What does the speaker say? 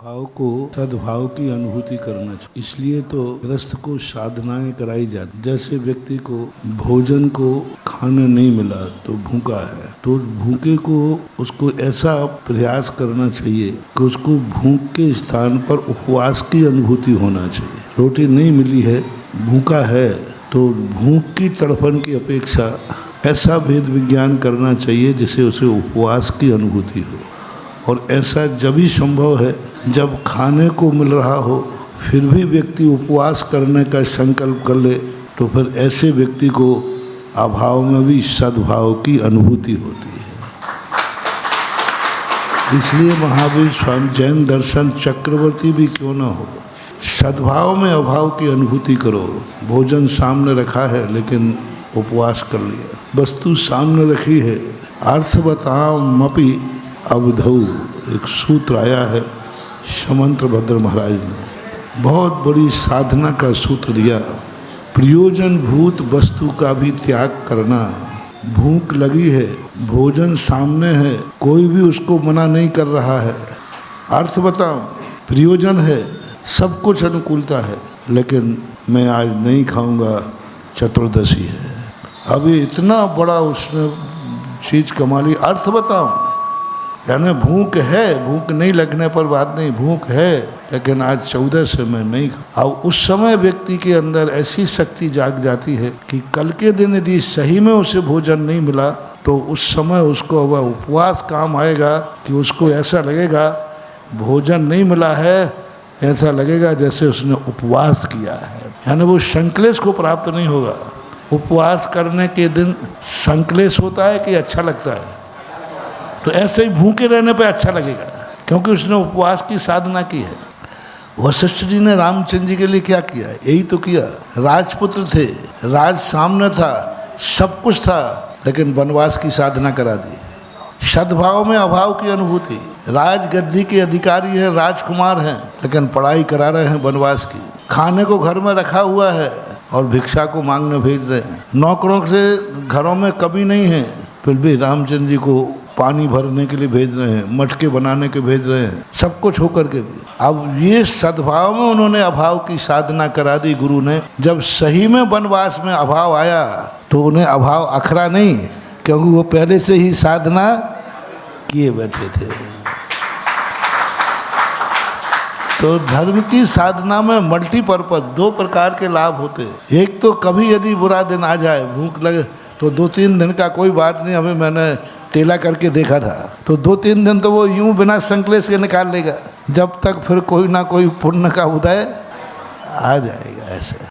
भाव को सद्भाव की अनुभूति करना चाहिए। इसलिए तो गृहस्थ को साधनाएं कराई जाती। जैसे व्यक्ति को भोजन को खाना नहीं मिला तो भूखा है, तो भूखे को उसको ऐसा प्रयास करना चाहिए कि उसको भूख के स्थान पर उपवास की अनुभूति होना चाहिए। रोटी नहीं मिली है, भूखा है, तो भूख की तड़फन की अपेक्षा ऐसा भेद विज्ञान करना चाहिए जिससे उसे उपवास की अनुभूति हो। और ऐसा जब ही संभव है जब खाने को मिल रहा हो फिर भी व्यक्ति उपवास करने का संकल्प कर ले, तो फिर ऐसे व्यक्ति को अभाव में भी सद्भाव की अनुभूति होती है। इसलिए महावीर स्वामी जैन दर्शन चक्रवर्ती भी क्यों ना हो, सद्भाव में अभाव की अनुभूति करो। भोजन सामने रखा है लेकिन उपवास कर लिया, वस्तु सामने रखी है, अर्थ बतामपि अवधौ, एक सूत्र आया है समंत्र भद्र महाराज ने, बहुत बड़ी साधना का सूत्र दिया। प्रयोजन भूत वस्तु का भी त्याग करना। भूख लगी है, भोजन सामने है, कोई भी उसको मना नहीं कर रहा है, अर्थ बताओ, प्रयोजन है, सब कुछ अनुकूलता है, लेकिन मैं आज नहीं खाऊंगा, चतुर्दशी है। अभी इतना बड़ा उसने चीज कमा ली, अर्थ बताओ, यानी भूख है, भूख नहीं लगने पर बात नहीं, भूख है लेकिन आज 14 से मैं नहीं खा। अब उस समय व्यक्ति के अंदर ऐसी शक्ति जाग जाती है कि कल के दिन यदि सही में उसे भोजन नहीं मिला तो उस समय उसको वह उपवास काम आएगा कि उसको ऐसा लगेगा भोजन नहीं मिला है, ऐसा लगेगा जैसे उसने उपवास किया है, यानी वो संक्लेश को प्राप्त नहीं होगा। उपवास करने के दिन संक्लेश होता है कि अच्छा लगता है, तो ऐसे ही भूखे रहने पे अच्छा लगेगा क्योंकि उसने उपवास की साधना की है। वशिष्ठ जी ने रामचंद्र जी के लिए क्या किया, यही तो किया। राजपुत्र थे, राज सामने था, सब कुछ था, लेकिन वनवास की साधना करा दी। सद्भाव में अभाव की अनुभूति। राज गद्दी के अधिकारी है, राजकुमार हैं, लेकिन पढ़ाई करा रहे हैं वनवास की। खाने को घर में रखा हुआ है और भिक्षा को मांगने भेज रहे हैं। नौकरों से घरों में कमी नहीं है, फिर भी रामचंद्र जी को पानी भरने के लिए भेज रहे हैं, मटके बनाने के भेज रहे हैं, सब कुछ होकर के भी। अब ये सद्भाव में उन्होंने अभाव की साधना करा दी गुरु ने। जब सही में वनवास में अभाव आया तो उन्हें अभाव अखरा नहीं, क्योंकि वो पहले से ही साधना किए बैठे थे। तो धर्म की साधना में मल्टीपर्पज, दो प्रकार के लाभ होते हैं। एक तो कभी यदि बुरा दिन आ जाए, भूख लगे, तो 2-3 दिन का कोई बात नहीं, अभी मैंने तेला करके देखा था, तो 2-3 दिन तो वो यूं बिना संकलेश के निकाल लेगा, जब तक फिर कोई ना कोई पुण्य का उदय आ जाएगा। ऐसे